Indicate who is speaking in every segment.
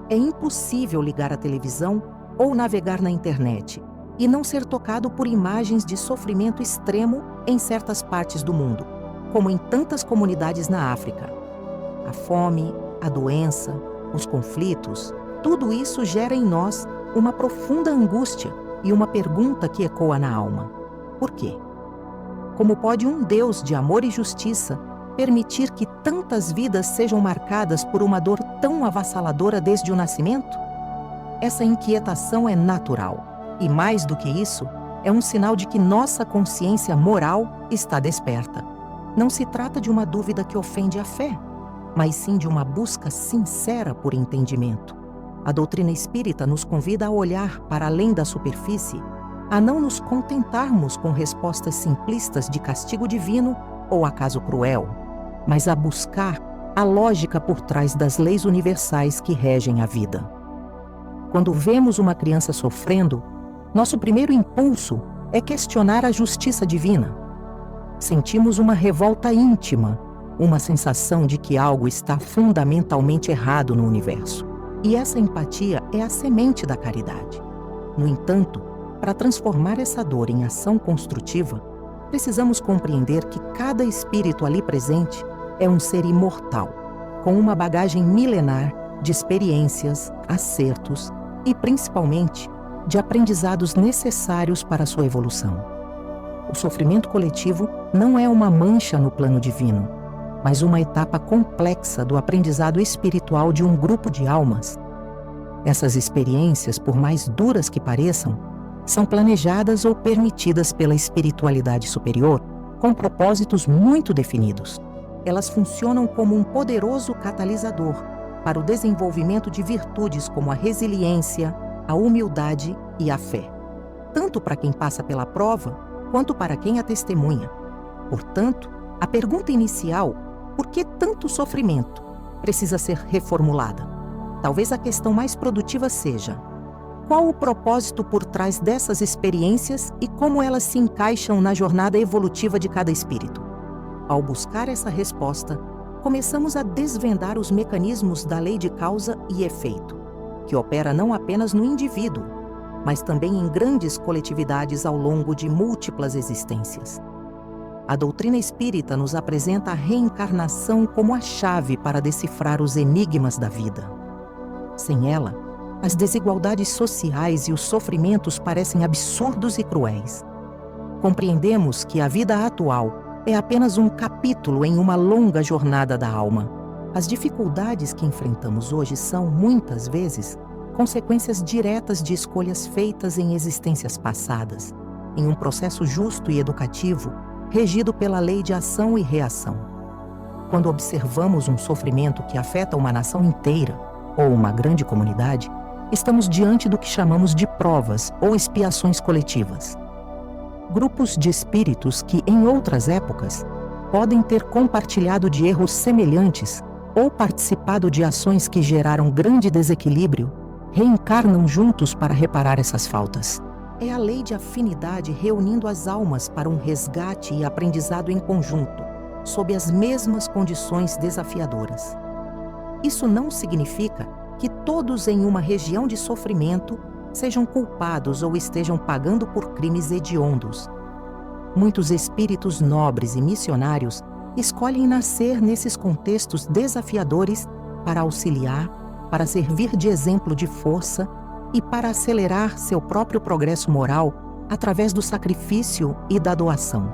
Speaker 1: É impossível ligar a televisão ou navegar na internet e não ser tocado por imagens de sofrimento extremo em certas partes do mundo, como em tantas comunidades na África. A fome, a doença, os conflitos, tudo isso gera em nós uma profunda angústia e uma pergunta que ecoa na alma: por quê? Como pode um Deus de amor e justiça permitir que tantas vidas sejam marcadas por uma dor tão avassaladora desde o nascimento? Essa inquietação é natural e, mais do que isso, é um sinal de que nossa consciência moral está desperta. Não se trata de uma dúvida que ofende a fé, mas sim de uma busca sincera por entendimento. A doutrina espírita nos convida a olhar para além da superfície, a não nos contentarmos com respostas simplistas de castigo divino ou acaso cruel, mas a buscar a lógica por trás das leis universais que regem a vida. Quando vemos uma criança sofrendo, nosso primeiro impulso é questionar a justiça divina. Sentimos uma revolta íntima, uma sensação de que algo está fundamentalmente errado no universo. E essa empatia é a semente da caridade. No entanto, para transformar essa dor em ação construtiva, precisamos compreender que cada espírito ali presente é um ser imortal, com uma bagagem milenar de experiências, acertos e, principalmente, de aprendizados necessários para a sua evolução. O sofrimento coletivo não é uma mancha no plano divino, mas uma etapa complexa do aprendizado espiritual de um grupo de almas. Essas experiências, por mais duras que pareçam, são planejadas ou permitidas pela espiritualidade superior com propósitos muito definidos. Elas funcionam como um poderoso catalisador para o desenvolvimento de virtudes como a resiliência, a humildade e a fé, tanto para quem passa pela prova, quanto para quem a testemunha. Portanto, a pergunta inicial, por que tanto sofrimento, precisa ser reformulada. Talvez a questão mais produtiva seja: qual o propósito por trás dessas experiências e como elas se encaixam na jornada evolutiva de cada espírito? Ao buscar essa resposta, começamos a desvendar os mecanismos da lei de causa e efeito, que opera não apenas no indivíduo, mas também em grandes coletividades ao longo de múltiplas existências. A doutrina espírita nos apresenta a reencarnação como a chave para decifrar os enigmas da vida. Sem ela, as desigualdades sociais e os sofrimentos parecem absurdos e cruéis. Compreendemos que a vida atual é apenas um capítulo em uma longa jornada da alma. As dificuldades que enfrentamos hoje são, muitas vezes, consequências diretas de escolhas feitas em existências passadas, em um processo justo e educativo, regido pela lei de ação e reação. Quando observamos um sofrimento que afeta uma nação inteira, ou uma grande comunidade, estamos diante do que chamamos de provas ou expiações coletivas. Grupos de espíritos que, em outras épocas, podem ter compartilhado de erros semelhantes ou participado de ações que geraram grande desequilíbrio, reencarnam juntos para reparar essas faltas. É a lei de afinidade reunindo as almas para um resgate e aprendizado em conjunto, sob as mesmas condições desafiadoras. Isso não significa que todos em uma região de sofrimento sejam culpados ou estejam pagando por crimes hediondos. Muitos espíritos nobres e missionários escolhem nascer nesses contextos desafiadores para auxiliar, para servir de exemplo de força e para acelerar seu próprio progresso moral através do sacrifício e da doação.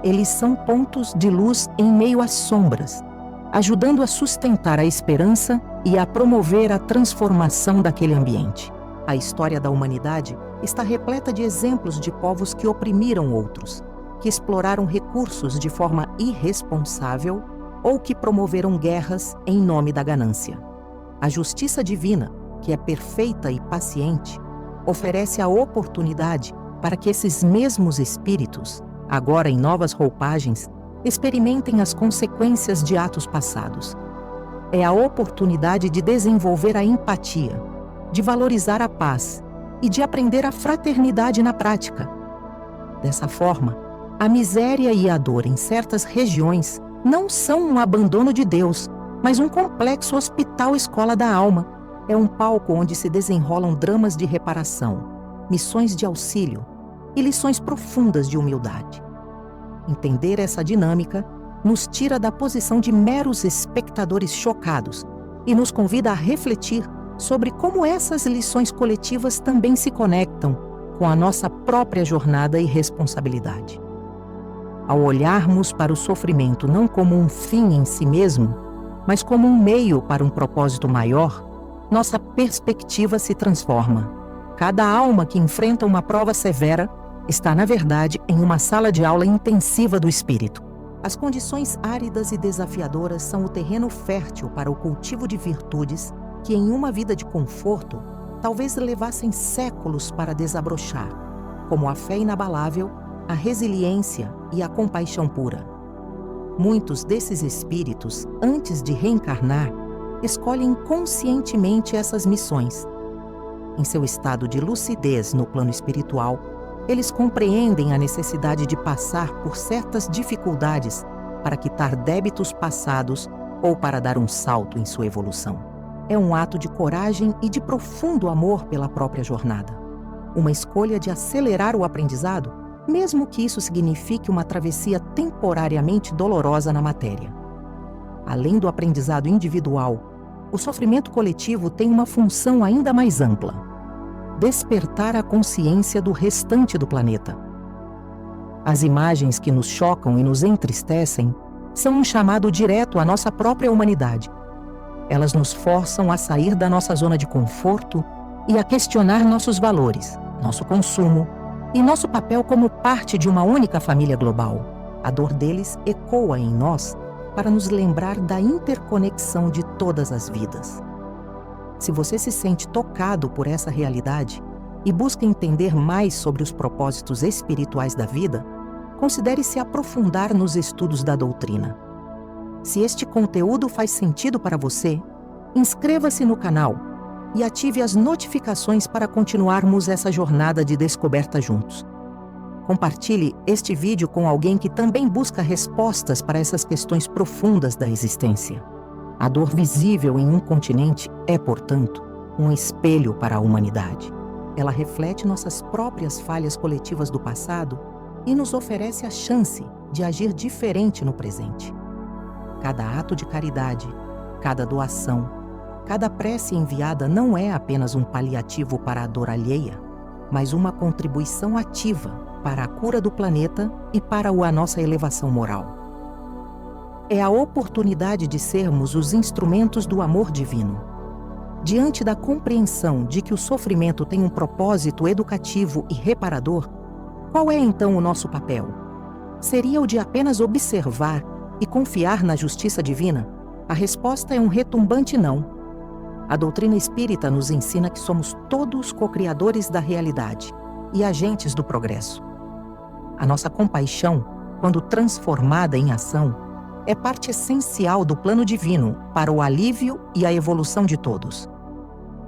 Speaker 1: Eles são pontos de luz em meio às sombras, ajudando a sustentar a esperança e a promover a transformação daquele ambiente. A história da humanidade está repleta de exemplos de povos que oprimiram outros, que exploraram recursos de forma irresponsável ou que promoveram guerras em nome da ganância. A justiça divina, que é perfeita e paciente, oferece a oportunidade para que esses mesmos espíritos, agora em novas roupagens, experimentem as consequências de atos passados. É a oportunidade de desenvolver a empatia, de valorizar a paz e de aprender a fraternidade na prática. Dessa forma, a miséria e a dor em certas regiões não são um abandono de Deus, mas um complexo hospital-escola da alma, É um palco onde se desenrolam dramas de reparação, missões de auxílio e lições profundas de humildade. Entender essa dinâmica nos tira da posição de meros espectadores chocados e nos convida a refletir sobre como essas lições coletivas também se conectam com a nossa própria jornada e responsabilidade. Ao olharmos para o sofrimento não como um fim em si mesmo, mas como um meio para um propósito maior, nossa perspectiva se transforma. Cada alma que enfrenta uma prova severa está, na verdade, em uma sala de aula intensiva do espírito. As condições áridas e desafiadoras são o terreno fértil para o cultivo de virtudes que, em uma vida de conforto, talvez levassem séculos para desabrochar, como a fé inabalável, a resiliência e a compaixão pura. Muitos desses espíritos, antes de reencarnar, escolhem conscientemente essas missões. Em seu estado de lucidez no plano espiritual, eles compreendem a necessidade de passar por certas dificuldades para quitar débitos passados ou para dar um salto em sua evolução. É um ato de coragem e de profundo amor pela própria jornada. Uma escolha de acelerar o aprendizado, mesmo que isso signifique uma travessia temporariamente dolorosa na matéria. Além do aprendizado individual, o sofrimento coletivo tem uma função ainda mais ampla: despertar a consciência do restante do planeta. As imagens que nos chocam e nos entristecem são um chamado direto à nossa própria humanidade. Elas nos forçam a sair da nossa zona de conforto e a questionar nossos valores, nosso consumo e nosso papel como parte de uma única família global. A dor deles ecoa em nós para nos lembrar da interconexão de todas as vidas. Se você se sente tocado por essa realidade e busca entender mais sobre os propósitos espirituais da vida, considere se aprofundar nos estudos da doutrina. Se este conteúdo faz sentido para você, inscreva-se no canal e ative as notificações para continuarmos essa jornada de descoberta juntos. Compartilhe este vídeo com alguém que também busca respostas para essas questões profundas da existência. A dor visível em um continente é, portanto, um espelho para a humanidade. Ela reflete nossas próprias falhas coletivas do passado e nos oferece a chance de agir diferente no presente. Cada ato de caridade, cada doação, cada prece enviada não é apenas um paliativo para a dor alheia, mas uma contribuição ativa para a cura do planeta e para a nossa elevação moral. É a oportunidade de sermos os instrumentos do amor divino. Diante da compreensão de que o sofrimento tem um propósito educativo e reparador, qual é então o nosso papel? Seria o de apenas observar e confiar na justiça divina? A resposta é um retumbante não. A doutrina espírita nos ensina que somos todos co-criadores da realidade e agentes do progresso. A nossa compaixão, quando transformada em ação, é parte essencial do plano divino para o alívio e a evolução de todos.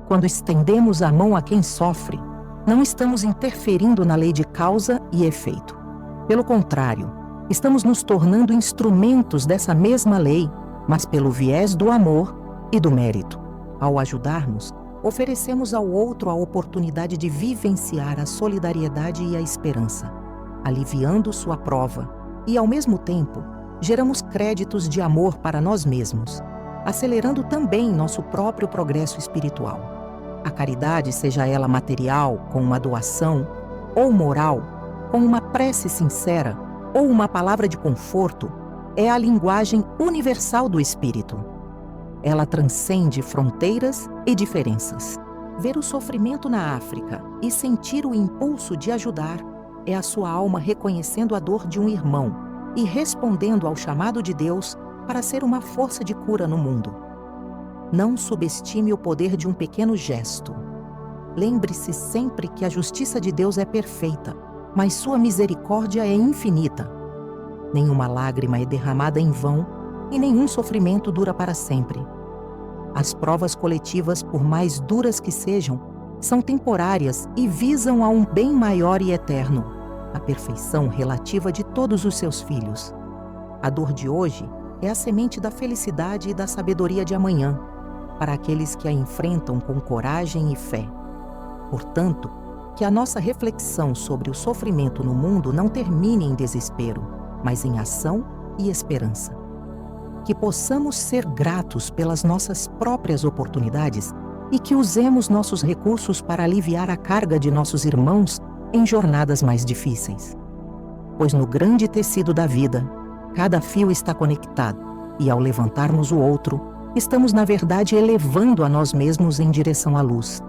Speaker 1: Quando estendemos a mão a quem sofre, não estamos interferindo na lei de causa e efeito. Pelo contrário, estamos nos tornando instrumentos dessa mesma lei, mas pelo viés do amor e do mérito. Ao ajudarmos, oferecemos ao outro a oportunidade de vivenciar a solidariedade e a esperança, aliviando sua prova e, ao mesmo tempo, geramos créditos de amor para nós mesmos, acelerando também nosso próprio progresso espiritual. A caridade, seja ela material, com uma doação, ou moral, com uma prece sincera, ou uma palavra de conforto, é a linguagem universal do espírito. Ela transcende fronteiras e diferenças. Ver o sofrimento na África e sentir o impulso de ajudar é a sua alma reconhecendo a dor de um irmão e respondendo ao chamado de Deus para ser uma força de cura no mundo. Não subestime o poder de um pequeno gesto. Lembre-se sempre que a justiça de Deus é perfeita, mas sua misericórdia é infinita. Nenhuma lágrima é derramada em vão e nenhum sofrimento dura para sempre. As provas coletivas, por mais duras que sejam, são temporárias e visam a um bem maior e eterno, a perfeição relativa de todos os seus filhos. A dor de hoje é a semente da felicidade e da sabedoria de amanhã. para aqueles que a enfrentam com coragem e fé. Portanto, que a nossa reflexão sobre o sofrimento no mundo não termine em desespero, mas em ação e esperança. Que possamos ser gratos pelas nossas próprias oportunidades e que usemos nossos recursos para aliviar a carga de nossos irmãos em jornadas mais difíceis. Pois no grande tecido da vida, cada fio está conectado e, ao levantarmos o outro, estamos, na verdade, elevando a nós mesmos em direção à luz.